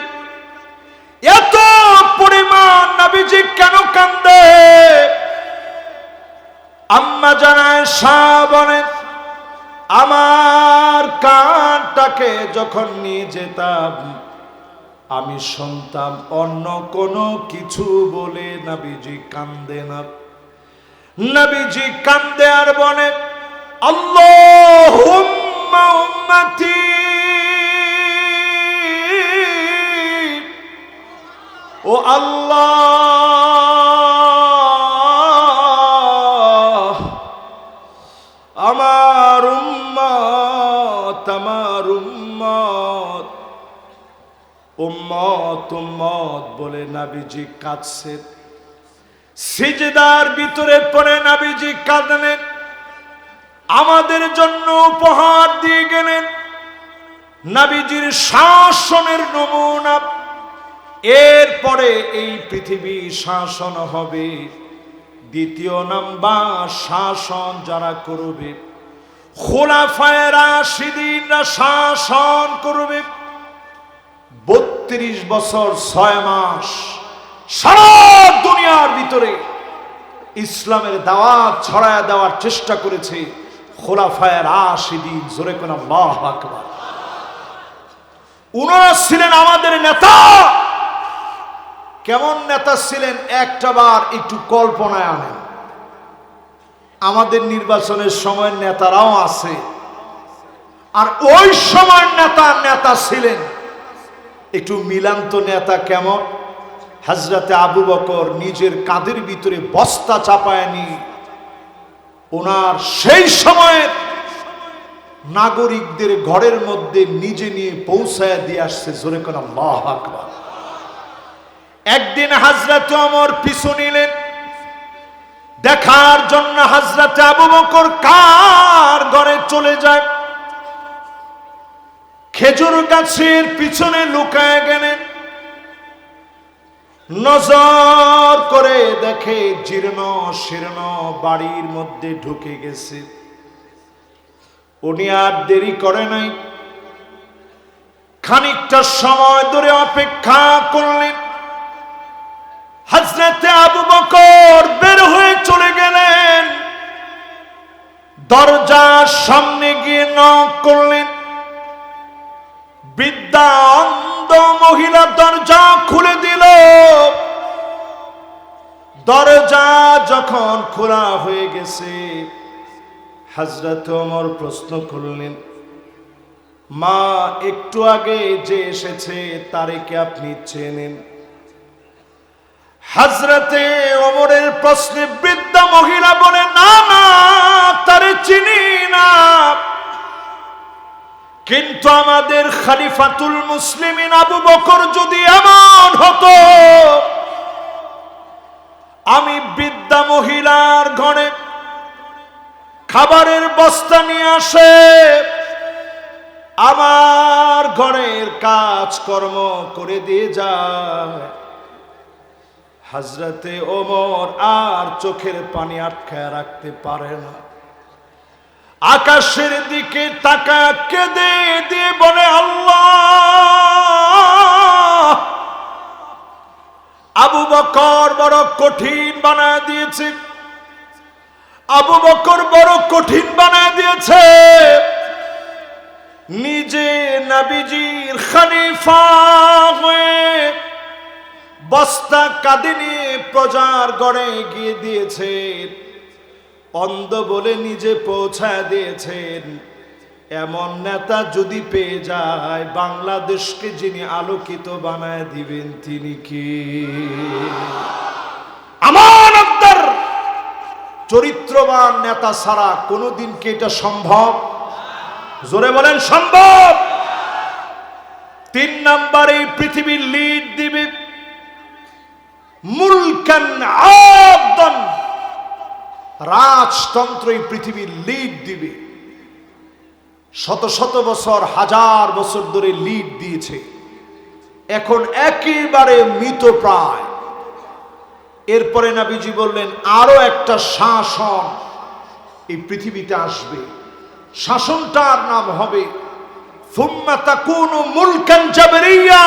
[SPEAKER 1] এত পরিমাণ নবীজি কেন কান্দে? আম্মা জানা আয়েশা বলেন, আমার কানটাকে যখন নিয়ে যেতাম, আমি শুনতাম অন্য কোনো কিছু বলে নবীজি কান্দে না। নবীজি কান্দে আর বলে আল্লাহুম্মা উম্মতি, ও আল্লাহ আমার উম্মত, আমার উম্মত, উম্মত উম্মত বলে নবীজি কাঁদছে। সিজদার ভিতরে পড়ে নবীজি কাঁদলেন, আমাদের জন্য উপহার দিয়ে গেলেন নবীজির শাসনের নমুনা। এরপরে এই পৃথিবী শাসন হবে, দ্বিতীয় নাম্বার শাসন যারা করবে খুলাফায়ে রাশিদিনরা শাসন করবে। 32 বছর 6 মাস সারা দুনিয়ার ভিতরে ইসলামের দাওয়াত ছড়ায় দেওয়ার চেষ্টা করেছে খুলাফায়ে রাশিদিন। জোরে কোন আল্লাহু আকবার। উনারা ছিলেন আমাদের নেতা। কেমন নেতা ছিলেন একটাবার একটু কল্পনায় আনেন। আমাদের নির্বাচনের সময় নেতারাও আছে, আর ওই সময় নেতা ছিলেন। একটু মিলান্ত নেতা কেমন? হযরতে আবু বকর নিজের কাঁধের ভিতরে বস্তা চাপায় নিয়ে ওনার সেই সময়ের নাগরিকদের ঘরের মধ্যে নিজে নিয়ে পৌঁছায় দিয়ে আসছে। জোরে কোন আল্লাহু আকবার। একদিন হযরতে ওমর পিছু নিলেন দেখার জন্য হযরতে আবু বকর কার ঘরে চলে যায়। খেজুর গাছের পিছনে লুকায় গেলেন। নজর করে দেখে জীর্ণ শীর্ণ বাড়ির মধ্যে ঢুকে গেছে। উনি আর দেরি করে নাই, খানিকটা সময় ধরে অপেক্ষা করলেন। হযরতে আবু বকর বের হয়ে চলে গেলেন, দরজার সামনে গিয়ে নক করলেন। বৃদ্ধা অন্ধ মহিলা দরজা খুলে দিল। দরজা যখন খোলা হয়ে গেছে, হযরত ওমর প্রশ্ন করলেন, মা একটু আগে যে এসেছে তারে কি আপনি চেনেন? হযরতে ওমরের প্রশ্নে বৃদ্ধা মহিলা বলে, না না, তারে চিনি না, কিন্তু আমাদের খলিফাতুল মুসলিমিন আবু বকর যদি এমন হতো, আমি বৃদ্ধা মহিলার ঘরে খাবারের বস্তা নিয়ে আসে আমার ঘরের কাজকর্ম করে দিয়ে যায়। হযরতে ওমর আর চোখের পানি আটকায় রাখতে পারে না, আকাশের দিকে তাকায় কেঁদে দিয়ে বলে, আল্লাহ, আবু বকর বড় কঠিন বানায় দিয়েছে, আবু বকর বড় কঠিন বানায় দিয়েছে। নিজে নবীজির খলিফা হয়ে বস্তা কাঁধে নিয়ে প্রজার ঘরে গিয়ে দিয়েছেন, অন্ধ বলে নিজে পৌঁছায় দিয়েছেন। এমন নেতা যদি পেয়ে যায়, বাংলাদেশকে যিনি আলোকিত বানায় দিবেন তিনি কি? আমানতদার চরিত্রবান নেতা ছাড়া কোনোদিন কি এটা সম্ভব? জোরে বলেন সম্ভব। 3 নম্বরে পৃথিবীর লিড দিবে মুলকান আবদান, রাজতন্ত্র এই পৃথিবীর লিড দিবে। শত শত বছর, হাজার বছর ধরে লিড দিয়েছে, এখন একেবারে মৃতপ্রায়। এরপরে নবীজি বললেন আরো একটা শাসন এই পৃথিবীতে আসবে, শাসনটার নাম হবে সুম্মা তাকুনু মুলকান জাবরিয়া।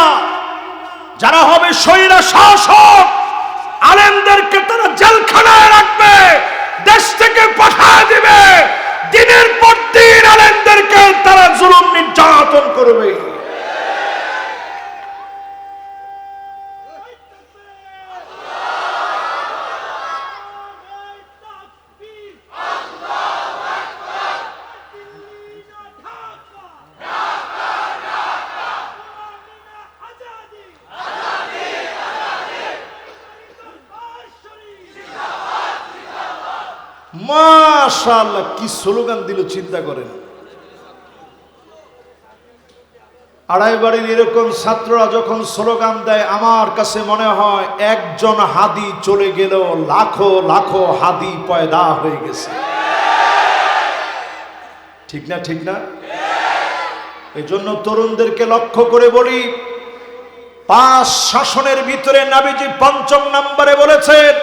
[SPEAKER 1] যারা হবে স্বৈরা শাসক, আলেমদেরকে তারা জেলখানায় রাখবে, দেশ থেকে পাঠিয়ে দিবে, দিনের পর দিন আলেমদেরকে তারা জুলুম নির্যাতন করবে। মাশাআল্লাহ, কি স্লোগান দিল চিন্তা করেন। আড়াই বাড়ির এরকম ছাত্ররা যখন স্লোগান দেয়, আমার কাছে মনে হয় একজন হাদি চলে গেল, লাখো লাখো হাদি পয়দা হয়ে গেছে। ঠিক না, ঠিক না? এই জন্য তরুণদেরকে লক্ষ্য করে বলি, 5 শাসনের ভিতরে নবীজি 5 নম্বরে বলেছেন,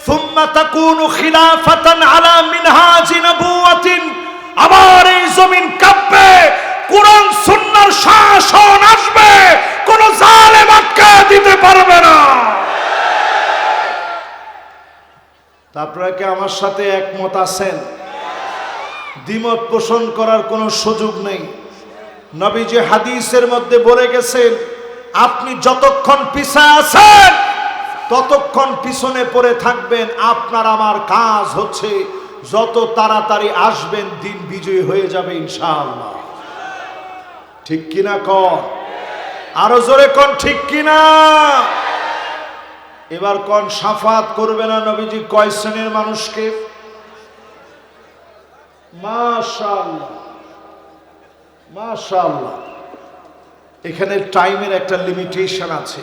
[SPEAKER 1] সুম্মা তাকুনু খিলাফাতান আলা মিনহাজি নবুওয়াতিন, আবার এই জমিন কাঁপবে, কুরআন সুন্নাহর শাসন আসবে, কোন জালেম আটকে দিতে পারবে না। আপনারা কি আমার সাথে একমত আছেন? দ্বিমত পোষণ করার কোনো সুযোগ নেই। নবীজি হাদিসের মধ্যে বলে গেছেন, আপনি যতক্ষণ পিছনে আছেন ততক্ষণ পিছনে পড়ে থাকবেন। আপনার আমার কাজ হচ্ছে যত তাড়াতাড়ি আসবেন, দিন বিজয় হয়ে যাবে ইনশাআল্লাহ। ঠিক কিনা কন? আরো জোরে কন, ঠিক কিনা? এবার কন, শাফাত করবে না নবীজি কয় শ্রেণীর মানুষকে? মাশাআল্লাহ, মাশাআল্লাহ। এখানে টাইমের একটা লিমিটেশন আছে।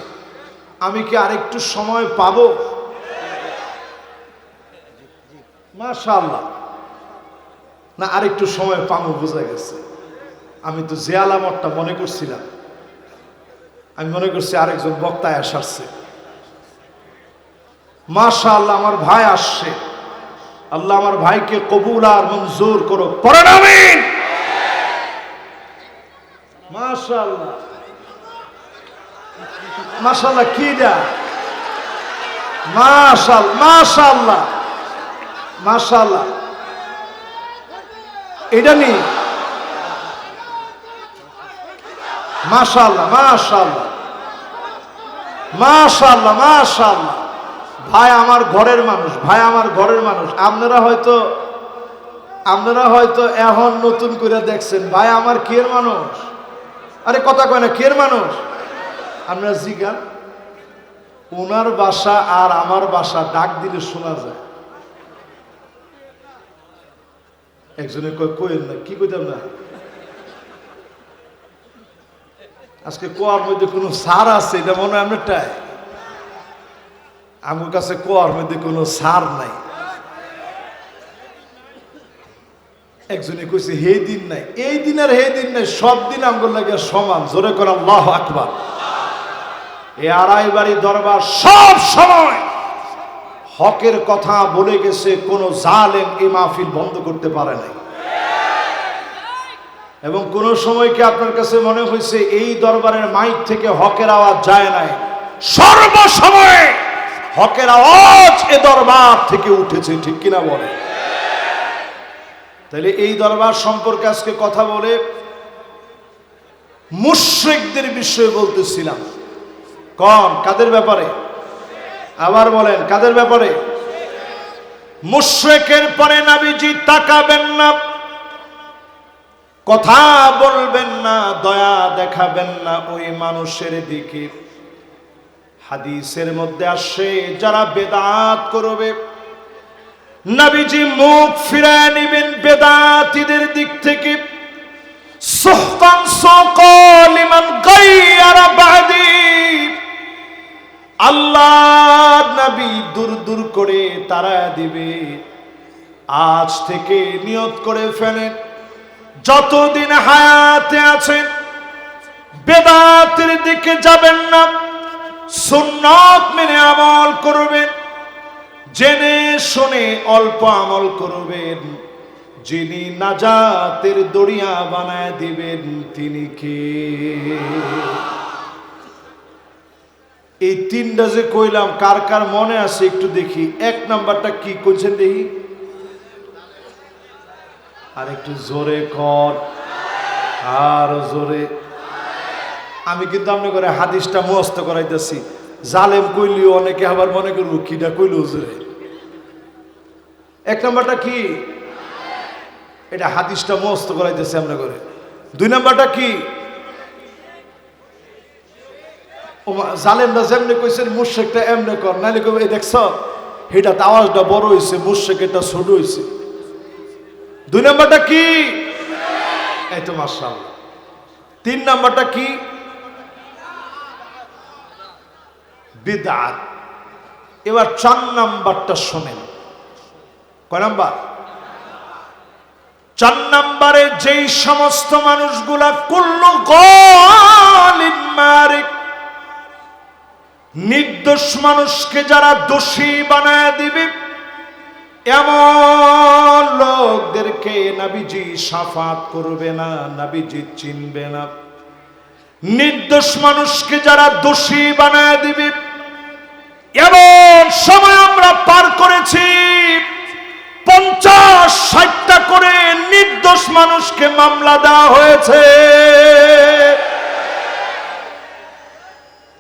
[SPEAKER 1] আমি কি আরেকটু সময় পাবো? মাশাআল্লাহ, না আরেকটু সময় পাবো, বোঝা গেছে। আমি তো যে আলামতটা মনে করছিলাম, আমি মনে করছি আরেকজন বক্তায় আসছে। মাশাআল্লাহ, আমার ভাই আসছে। আল্লাহ আমার ভাইকে কবুল আর মঞ্জুর করো, পড়েন আমিন। মাশাআল্লাহ, মাশাআল্লাহ, কি দা, মাশাআল্লাহ, মাশাআল্লাহ, মাশাআল্লাহ। এটা নি, মাশাআল্লাহ, মাশাআল্লাহ, মাশাআল্লাহ, মাশাআল্লাহ। ভাই আমার ঘরের মানুষ, ভাই আমার ঘরের মানুষ। আপনারা হয়তো এখন নতুন করে দেখছেন, ভাই আমার কের মানুষ। আরে কথা কয় না, কের মানুষ? আপনারা জিজ্ঞান, ওনার বাসা আর আমার বাসা ডাক দিলে শোনা যায়। একজনে কয় কইেন না, কি কইতাম না। আজকে কোয়ার মধ্যে কোনো সার আছে, এটা মনে হয় আপনারটাই। আমার কাছে কোয়ার মধ্যে কোনো সার নাই। একজনে কইছে হে দিন নাই, এই দিন আর হে দিন নাই, সব দিন আমগুলো লাগে সমান। জোরে করে আল্লাহু আকবার। এই আড়াই বাড়ি দরবার সব সময় হকের কথা বলে গেছে, কোন জালেম এই মাহফিল বন্ধ করতে পারে নাই। এবং কোন সময় কি আপনার কাছে মনে হয়েছে এই দরবারের মাইক থেকে হকের আওয়াজ যায় নাই? সর্বসময় হকের আওয়াজ এ দরবার থেকে উঠেছে, ঠিক কিনা বলে? তাহলে এই দরবার সম্পর্কে আজকে কথা বলে মুশরিকদের বিষয়ে বলতেছিলাম। কোন, কাদের ব্যাপারে? আবার বলেন, কাদের ব্যাপারে? মুশরিকের পরে নবীজি তাকাবেন না, কথা বলবেন না, দয়া দেখাবেন না ওই মানুষের দিকে। হাদিসের মধ্যে আসে, যারা বেদাত করবে নবীজি মুখ ফিরায় নিবেন বেদাতীদের দিক থেকে। সুহকান সুকাল লিমান গায়্যারা বাদি, আল্লাহ নবী দূর দূর করে তারা দিবে। আজ থেকে নিয়ত করে ফেলেন, যতদিন হায়াতে আছেন বেদাতের দিকে যাবেন না, সুন্নাত মেনে আমল করবেন, জেনে শুনে অল্প আমল করবেন। যিনি নাজাতের দরিয়া বানায় দিবেন তিনি কে? এই তিনটা যে কইলাম, কার কার মনে আছে একটু দেখি। 1 নাম্বারটা কি কইছেন দেখি, আর একটু জোরে কর, আর জোরে। আমি কিন্তু আপনি করে হাদিসটা মুখস্থ করাইতেছি। জালেম কইলিও অনেকে আবার মনে করবো কিটা কইল হুজুরে। 1 নাম্বারটা কি? এটা হাদিসটা মুখস্থ করাইতেছে আমরা করে। 2 নাম্বারটা কি? জালেমরা যেমনি কইছেন মুশরিকটা এমনি কর, নাইলে কই এই দেখছ এটা আওয়াজটা বড় হইছে, মুশরিক এটা ছোট হইছে। 2 নাম্বারটা কি? এই তো মাশাআল্লাহ। 3 নাম্বারটা কি? বিদআত। এবার 4 নাম্বারটা শোনেন। কয় নাম্বার? 4 নাম্বারে যেই সমস্ত মানুষগুলা কুল্লু গালিন মারিক, নির্দোষ মানুষকে যারা দোষী বানায় দিবে এমন লোকদেরকে নবীজি শাফাত করবে না, নবীজি চিনবে না। নির্দোষ মানুষকে যারা দোষী বানায় দিবে এমন সময় আমরা পার করেছি 50-60টা করে নির্দোষ মানুষকে মামলা দেওয়া হয়েছে।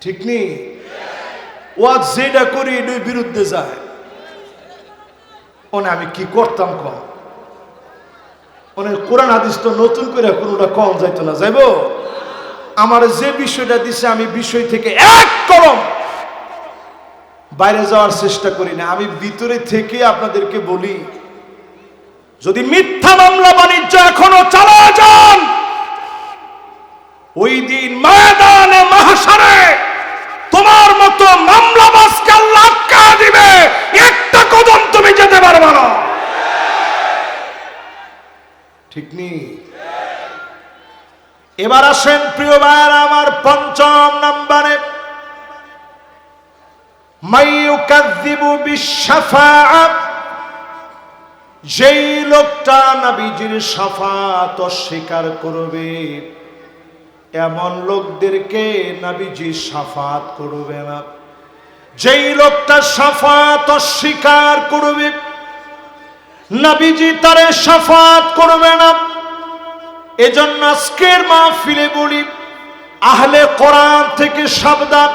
[SPEAKER 1] ঠিক নেই? ওয়াজ যেটা করি এর বিরুদ্ধে যায়। ওনে আমি কি করতাম কম, ওনে কোরআন হাদিস তো নতুন করে কোনোটা কম যাইতো না, যাইব? আমার যে বিষয়টা দিছে আমি বিষয় থেকে এক কলম বাইরে যাওয়ার চেষ্টা করি না। আমি ভিতরে থেকে আপনাদেরকে বলি, যদি মিথ্যা মামলা বাণিজ্য এখনো চালা যান, ওই দিন ময়দানে মাহশারে তোমার মতো মামলাবাজকে আল্লাহ আটকা দিবে, একটা কদম তুমি যেতে পারবে না। ঠিক নেই? এবার আসেন প্রিয় ভাইরা আমার 5 নম্বরে, মাইয়ুকাযযিবু বিশ-শাফাআহ, যেই লোকটা নবীজির শাফাত অস্বীকার করবে এমন লোকদেরকে নবীজি শাফাত করবে না। যেই লোকটা শাফাত অস্বীকার করবে নবীজি তারে শাফাত করবে না। এজন্য আজকের মাহফিলে বলি, আহলে কোরআন থেকে সাবধান।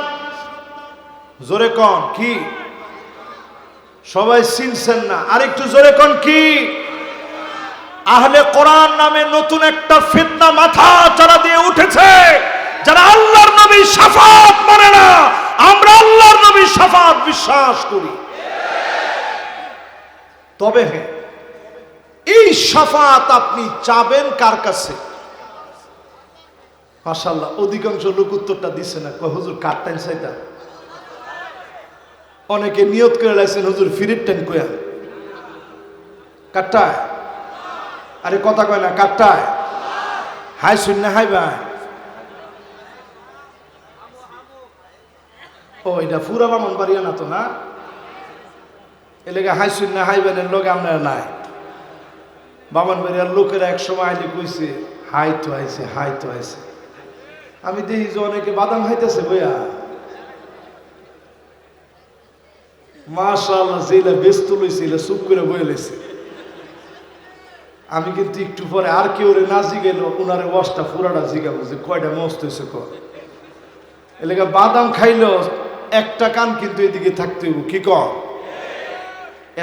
[SPEAKER 1] জোরে কোন কি? সবাই চিনছেন না, আরেকটু জোরে কোন কি? আহলে কোরআন নামে নতুন একটা ফিতনা মাথা চারা দিয়ে উঠেছে। যারা আল্লাহর নবীর শাফাত মানে না, আমরা আল্লাহর নবীর শাফাত বিশ্বাস করি। তবে হ্যাঁ, এই শাফাত আপনি চাবেন কার কাছে? মাশাআল্লাহ, অধিকাংশ লোক উত্তরটা দিচ্ছে না। কয় হুজুর কাটতেন চাইতা। অনেকে নিয়ত করে লাইছেন হুজুর ফিরির টেন কয়া কাটটায়। আরে কথা কয় না, কাটটায় হাই শূন্য হাই ভাই। ও এটা পুরা বামন বাড়িয়া না তো না, এলাকা হাই শূন্য হাই বানের লোক আপনার নাই। বামন বাড়িয়ার লোকেরা এক সময় আইলে কইছে হাই তো আইছে, হাই তো আইছে। আমি দেখি যে অনেকে বাদাম খাইতেছে বইয়া। মাশাআল্লাহ, যেটা ব্যস্ত লইছে এলা চুপ করে বয়ে লইছে। আমি কিন্তু একটু পরে আর কেউ না জিগেল, ওনারে ওয়াশটা পুরাটা জিগাবো যে কয়টা মস্ত হয়েছে। এলাকা বাদাম খাইলো একটা কান কিন্তু এদিকে থাকতে হইব। কি কর?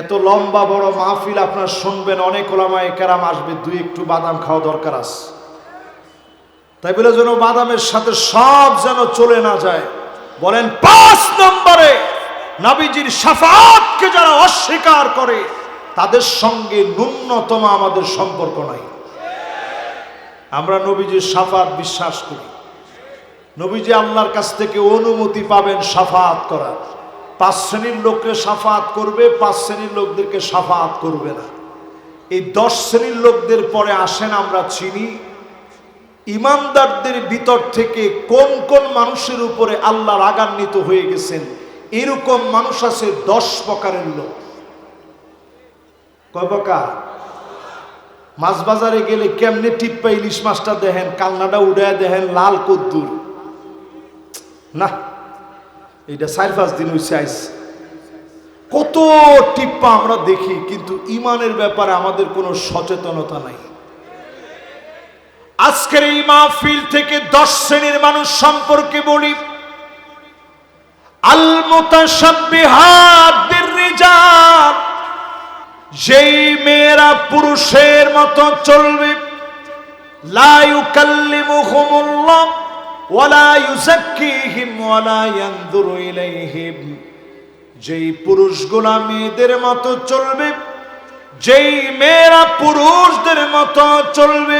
[SPEAKER 1] এত লম্বা বড় মাহফিল আপনার শুনবেন, অনেক ওলামায়ে কেরাম আসবে, দুই একটু বাদাম খাওয়া দরকার আছে। তাই বলে যেন বাদামের সাথে সব যেন চলে না যায়। বলেন 5 নম্বরে, নবীজির শাফাআতকে যারা অস্বীকার করে তাদের সঙ্গে ন্যূনতম আমাদের সম্পর্ক নাই। আমরা নবীজির শাফাআত বিশ্বাস করি। নবীজি আল্লাহর কাছ থেকে অনুমতি পাবেন শাফাআত করার। 5 শ্রেণীর লোককে শাফাআত করবে, 5 শ্রেণীর লোকদেরকে শাফাআত করবে না। এই 10 শ্রেণীর লোকদের পরে আসেন আমরা চিনি ইমানদারদের ভিতর থেকে কোন কোন মানুষের উপরে আল্লাহ রাগান্বিত হয়ে গেছেন। এরকম মানুষ আছে 10 প্রকারের লোক। কয় প্রকার? মাছ বাজারে গেলে কেমনে টিপ্পা ইলিশ মাছটা দেখেন, কালনাটা উড়ায় দেখেন লাল কদ্দুর না, এটা 4-5 দিন হইছে আইছে। কত টিপ্পা আমরা দেখি, কিন্তু ইমানের ব্যাপারে আমাদের কোনো সচেতনতা নাই। আজকের এই মাহফিল থেকে 10 শ্রেণীর মানুষ সম্পর্কে বলি। আল মুতাশাব্বিহাত বির-রিজাল, যেই মেয়েরা পুরুষের মতো চলবে। লা ইউকাল্লিমুহুমুল্লাহ ওয়ালা ইউযাক্কিহিম ওয়ালা ইয়ানযুরু ইলাইহিম, যেই পুরুষগুলা মেয়েদের মতো চলবে, যেই মেয়েরা পুরুষদের মতো চলবে,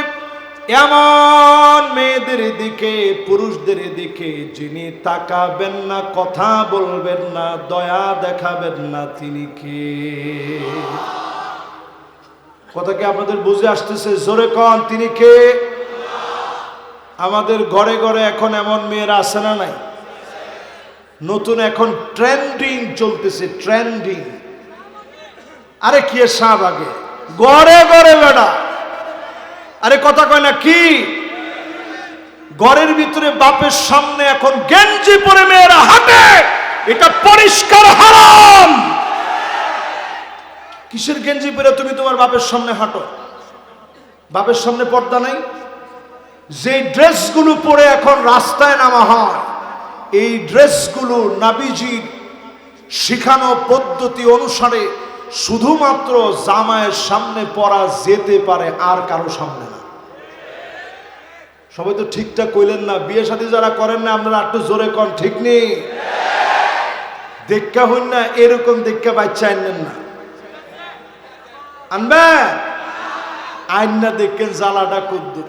[SPEAKER 1] এমন মেয়েদের দিকে, পুরুষদের দিকে যিনি তাকাবেন না, কথা বলবেন না, দয়া দেখাবেন না, তিনি কে? কথা কি আপনাদের বুঝে আসতেছে? জোরে কন, তিনি কে? আমাদের ঘরে ঘরে এখন এমন মেয়েরা আছে না নাই? নতুন এখন ট্রেন্ডিং চলতেছে, ট্রেন্ডিং। আরে কি শাহবাগে ঘরে ঘরে বেড়া, আরে কথা কয় না কি? ঘরের ভিতরে বাপের সামনে এখন গেঞ্জি পরে মেয়েরা হাঁটে, এটা পরিষ্কার হারাম। কিসের গেঞ্জি পরে তুমি তোমার বাপের সামনে হাঁটো? বাপের সামনে পর্দা নাই। যে ড্রেসগুলো পরে এখন রাস্তায় নামা হয়, এই ড্রেসগুলো নবীজির শিখানো পদ্ধতি অনুসারে শুধুমাত্র জামায়ের সামনে পরা যেতে পারে, আর কারো সামনে না। সবাই তো ঠিকঠাক কইলেন না। বিয়ে শাদী যারা করেন না, আপনারা একটু জোরে কন, ঠিক নেই? দেখা হইন না, এরকম দেখা বাচ্চা আনলেন না, আনবেন আইন না, দেখেন জ্বালাটা কুদ্দুর।